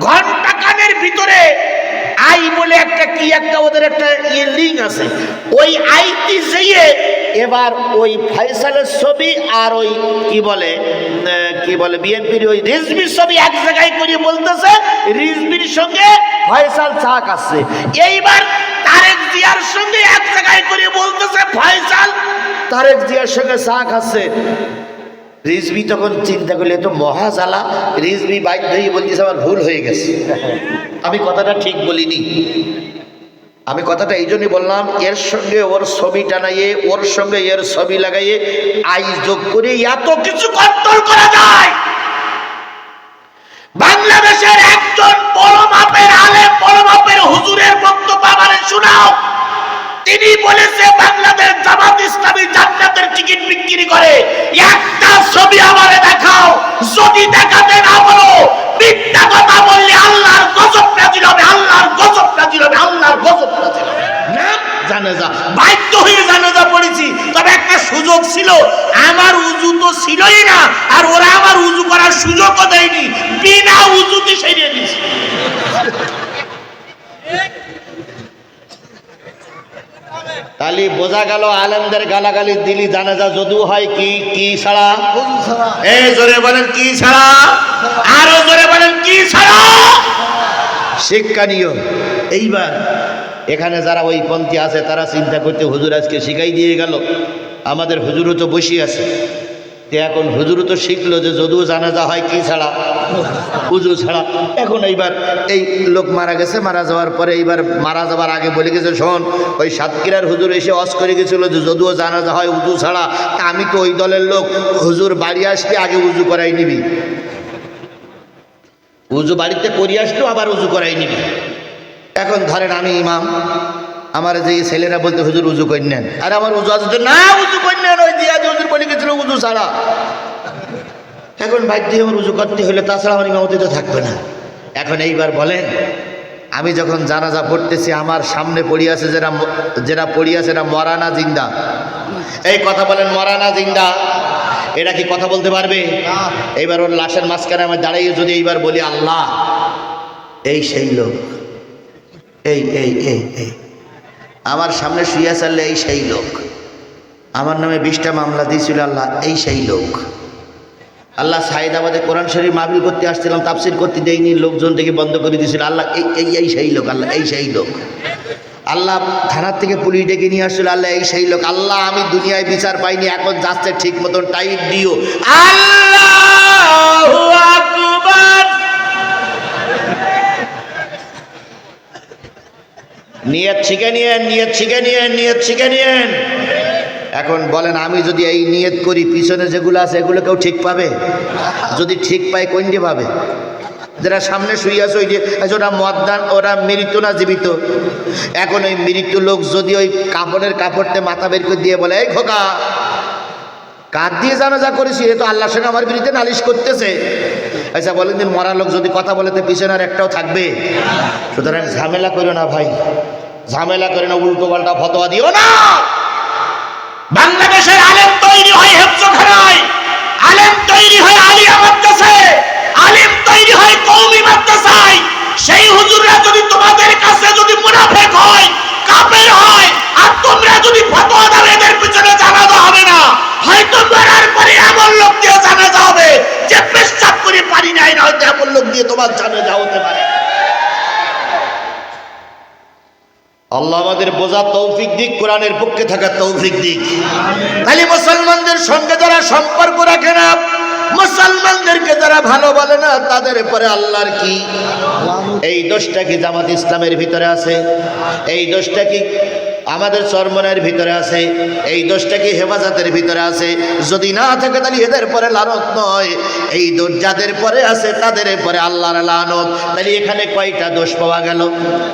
ঘন্টা কানের ভিতরে আই বলে একটা কি একটা ওদের একটা লিঙ্ক আছে, ওই আইটি যেয়ে এবার ওই ফয়সালের ছবি আর ওই কি বলে বিএনপির ওই রিজভির ছবি এক জায়গায় করে বলতেছে রিজভির সঙ্গে ফয়সাল চা খাচ্ছে। এইবার তারেক জিয়ার সঙ্গে এক জায়গায় করে বলতেছে ফয়সাল তারেক জিয়ার সঙ্গে চা খাচ্ছে। রিজভি তখন চিন্তা করলে তো মহা জ্বালা, রিজভি বাইক ধরিয়ে বলতেছে আমার ভুল হয়ে গেছে, আমি কথাটা ঠিক বলিনি। আমি কথাটা এই জন্যই বললাম, এর সঙ্গে ওর ছবি টানাইয়ে ওর সঙ্গে এর ছবি লাগাইয়ে আই যোগ করে এত কিছু কন্ট্রোল করা যায়। বাংলাদেশের একজন বড় মাপের আলেম, বড় মাপের হুজুরের বক্তব্য আমারে শোনাও। তিনি বলেছে বাংলাদেশ জামাত ইসলামী জান্নাতের টিকিট বিক্রি করে। একটা ছবি আমারে দেখাও, যদি দেখাতে না বলো মিথ্যা কথা বললে আল্লাহর গজব নাজিল হবে, আল্লাহর গজব নাজিল হবে, আল্লাহর গজব নাজিল হবে। না জানাজা বাধ্য হয়ে জানাজা পড়েছি, তবে একটা সুযোগ ছিল, আমার উযু তো ছিলই না, আর ওরা আমার উযু করার সুযোগও দেয়নি, বিনা উযুতে সেরে দিয়েছে। তাহলে বোঝা গেল আলেমদের গালাগালি দিলি জানাজা যদিও হয় কি ছাড়া, এই জোরে বলেন কি ছাড়া, আরো জোরে বলেন কি ছাড়া, শিক্ষা নিও। এইবার এখানে যারা ওই পন্থী আছে তারা চিন্তা করতে হুজুর আজকে শিখাই দিয়ে গেল, আমাদের হুজুরও তো বসে আছে, এখন হুজুরও তো শিখলো যে যদিও জানাজা হয় কি ছাড়া, উযু ছাড়া। এখন এইবার এই লোক মারা গেছে, মারা যাওয়ার পরে এইবার মারা যাওয়ার আগে বলে গেছে শোন, ওই সাতক্ষীরার হুজুর এসে অস করে গেছিল যে যদিও জানাজা হয় উযু ছাড়া, তা আমি তো ওই দলের লোক, হুজুর বাড়ি আসলে আগে উযু করাই নিবি, উযু বাড়িতে করি আসতো আবার উযু করাই নিবি। এখন ধরেন আমি ইমাম, আমার যে ছেলেরা বলতে হুজুর উযু করে নেন, আর আমার উযু আছে না, উযু করে নেন, ওই দিয়া হুজুর বলে গেছিল উযু ছাড়া। এখন বাধ্য আমার উযু করতে হলে, তাছাড়া আমার ইমামতি তো থাকবে না। এখন এইবার বলেন, আমি যখন জানাজা পড়তেছি আমার সামনে পড়িয়ে আছে যারা পড়িয়ে আছে এরা মরা না জিন্দা? এই কথা বলেন, মরা না জিন্দা? এরা কি কথা বলতে পারবে? এইবার ওর লাশের মাঝখানে আমি দাঁড়িয়ে যদি এইবার বলি আল্লাহ এই সেই লোক, এই এই এই এই আমার সামনে শুয়ে চাললে এই সেই লোক, আমার নামে 20টা মামলা দিয়েছিল আল্লাহ এই সেই লোক, আল্লাহ সাইদাবাদে কোরআন শরীফ মাহফিল করতে আসছিলাম, তাফসির করতে দেয়নি, লোকজন থেকে বন্ধ করে দিয়েছিল, আল্লাহ এই এই এই সেই লোক, আল্লাহ এই সেই লোক, আল্লাহ থানার থেকে পুলিশ ডেকে নিয়ে আসছিল, আল্লাহ এই সেই লোক, আল্লাহ আমি দুনিয়ায় বিচার পাইনি, এখন যাচ্ছে ঠিক মতন টাইট দিও, আল্লাহু আকবার। নিয়ত শিখে নিয়েন, নিয়ত শিখে নিয়েন, নিয়ত শিখে নিয়েন। এখন বলেন আমি যদি এই নিয়ত করি পিছনে যেগুলো আছে এগুলো কেউ ঠিক পাবে? যদি ঠিক পায় কোনটি পাবে? যারা সামনে শুয়ে আছে ওই যে ওরা মদদান, ওরা মৃত না জীবিত? এখন ওই মৃত লোক যদি ওই কাপড়তে মাথা বের করে দিয়ে বলে এই খোকা কাঁধ দিয়ে জানাজা করেছি, এ তো আল্লাহর সঙ্গে আমার বিরুদ্ধে নালিশ করতেছে, আচ্ছা বলেন দিন মরা লোক যদি কথা বলে তো পিছনে আর একটাও থাকবে? সুতরাং ঝামেলা করো না ভাই, ঝামেলা করে না, উল্টো পাল্টা ফতোয়া দিও না। বাংলাদেশের আলেম তৈরি হয় হেফজখানায়, আলেম তৈরি হয় আলিয়া মাদ্রাসায়, আলেম তৈরি হয় কওমি মাদ্রাসায়। সেই হুজুররা যদি তোমাদের কাছে যদি মুনাফিক হয়, কাফের হয়, আর তোমরা যদি ফতোয়া দাও এদের পিছনে জানাজা হবে না, হয়তো মরার পরে এমন লোক দিয়ে জানাজা হবে যে পেশাব করে পারি নাই, না হয়তো এমন লোক দিয়ে তোমার জানাজা হতে পারে। আল্লাহ আমাদের বোঝা তৌফিক দিক, কোরআনের পক্ষে থাকা তৌফিক দিক। খালি মুসলমানদের সঙ্গে যারা সম্পর্ক রাখে না, মুসলমানদেরকে যারা ভালো বলে না, তাদের পরে আল্লাহর কি এই দোষটা কি জামাত ইসলামের ভিতরে আছে? এই দোষটা কি আমাদের চরমনের ভিতরে আছে? এই দোষটা কি হেফাজতের ভিতরে আছে? যদি না থাকে তাহলে এদের পরে লানত নয়, এই দোষ যাদের পরে আছে তাদের পরে আল্লাহর লানত। তাহলে এখানে কয়টা দোষ পাওয়া গেল?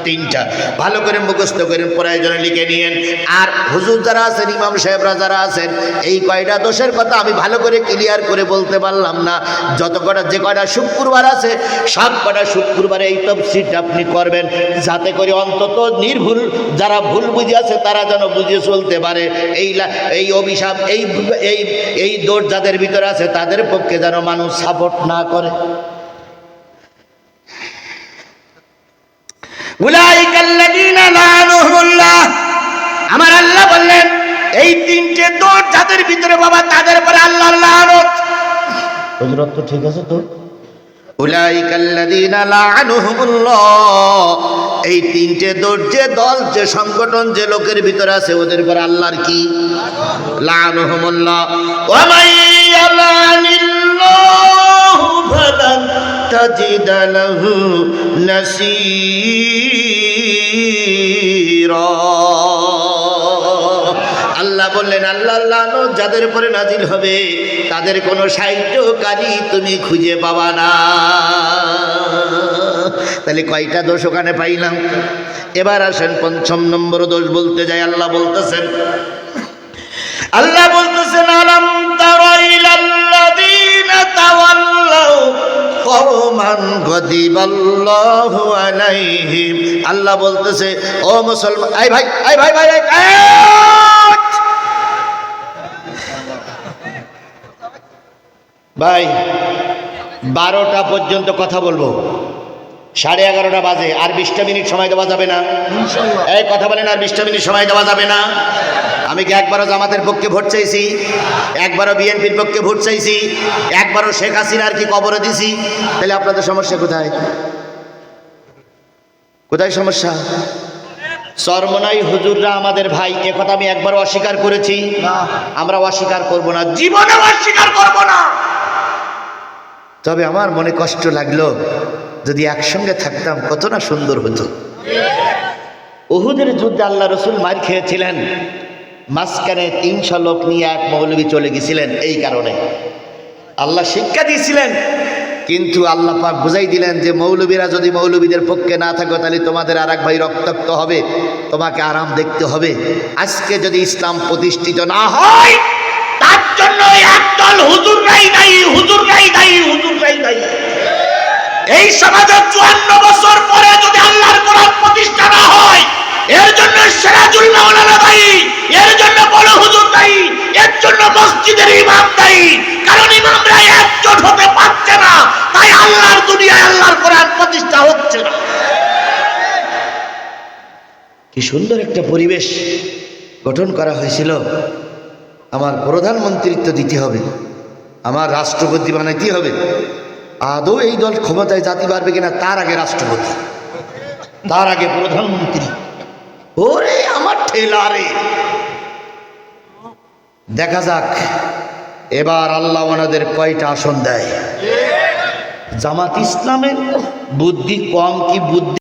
3টা। ভালো করে মুখস্থ করেন, প্রয়োজনে লিখে নিয়েন। আর হুজুর যারা আছেন, ইমাম সাহেবরা যারা আছেন, এই কয়টা দোষের কথা আমি ভালো করে ক্লিয়ার করে বলতে পারলাম না। যে কয়টা শুক্রবার আছে সব কটা শুক্রবারে এই তাফসীরটা আপনি করবেন, যাতে করে অন্তত নির্ভুল যারা ভুল বুঝে আছে তারা যেন বুঝে চলতে পারে। এই অভিশাপ, এই দোষ যাদের ভিতরে আছে তাদের পক্ষে যেন মানুষ সাপোর্ট না করে। উলাইকাল্লাযীনা লাআনুহুমুল্লাহ, আমার আল্লাহ বললেন এই তিনটে দোষ যাদের ভিতরে বাবা তাদের পরে আল্লাহর লানত। হযরত তো ঠিক আছে তো? উলাইকাল্লাযীনা লাআনুহুমুল্লাহ, এই তিনটে দোষ যে দল যে সংগঠন যে লোকের ভিতরে আছে ওদের পরে আল্লাহর কি লাআনুহুমুল্লাহ। ওয়া মাইয়ালানিল্লাহু ফালান তাজিদ লাহু নাসীরা। আল্লাহ বললেন আল্লাহর লানত যাদের উপরে নাজিল হবে তাদের কোনো সাহায্যকারী তুমি খুঁজে পাবা না। তাহলে কয়টা দোষ ওখানে পাইলাম? এবার আসেন পঞ্চম নম্বর দোষ বলতে যাই। আল্লাহ বলতেছেন আলাম তারা ইলাল্লাযীনা তাওয়াল্লাউ কওমান গাদিবাল্লাহু আলাইহিম। আল্লাহ বলতেছে ও মুসলমান, আই ভাই ভাই 12টা পর্যন্ত কথা বলবো, 11:30 বাজে, আর 20টা মিনিট সময় দেওয়া যাবে না? এই কথা বলেন, আর 20টা মিনিট সময় দেওয়া যাবে না? আমি কি একবারও জামাতের পক্ষে ভোট চাইছি? একবারও বিএনপির পক্ষে ভোট চাইছি? একবারও শেখ হাসিনার কি কবরে দিছি? তাহলে আপনাদের সমস্যা কোথায়? কোথায় সমস্যা? চরমনাই হুজুররা আমাদের ভাই, একথা আমি একবারও অস্বীকার করেছি? আমরা অস্বীকার করব না, জীবনে অস্বীকার করব না। তবে আমার মনে কষ্ট লাগলো, যদি একসঙ্গে থাকতাম কত না সুন্দর হতো। উহুদের যুদ্ধে আল্লাহ রসুল মার খেয়েছিলেন, মাঝখানে 300 লোক নিয়ে এক মৌলবী চলে গেছিলেন। এই কারণে আল্লাহ শিক্ষা দিয়েছিলেন, কিন্তু আল্লাহ পাক বুঝাই দিলেন যে মৌলবীরা যদি মৌলবীদের পক্ষে না থাকো তাহলে তোমাদের আর এক ভাই রক্তাক্ত হবে, তোমাকে আরাম দেখতে হবে। আজকে যদি ইসলাম প্রতিষ্ঠিত না হয় তার জন্য একদল হুজুররাই দায়ী, হুজুররাই দায়ী, হুজুররাই দায়ী। এই সমাজে 54 বছর পরে যদি আল্লাহর কোরআন প্রতিষ্ঠা না হয় এর জন্য সিরাজুল মাওলানা দায়ী, এর জন্য বড় হুজুর দায়ী, এর জন্য মসজিদের ইমাম দায়ী। কারণ ইমামরা একজোট হতে পারছে না, তাই আল্লাহর দুনিয়ায় আল্লাহর কোরআন প্রতিষ্ঠা হচ্ছে না। কি সুন্দর একটা পরিবেশ গঠন করা হয়েছিল। আমার প্রধানমন্ত্রিত্ব দিতে হবে, আমার রাষ্ট্রপতি বানাইতে হবে। আদৌ এই দল ক্ষমতায় জাতি পারবে কিনা, তার আগে রাষ্ট্রপতি, তার আগে প্রধানমন্ত্রী। ওরে আমার ঠেলারে, দেখা যাক এবার আল্লাহ ওনাদের কয়টা আসন দেয়। জামাত ইসলামের বুদ্ধি কম কি বুদ্ধি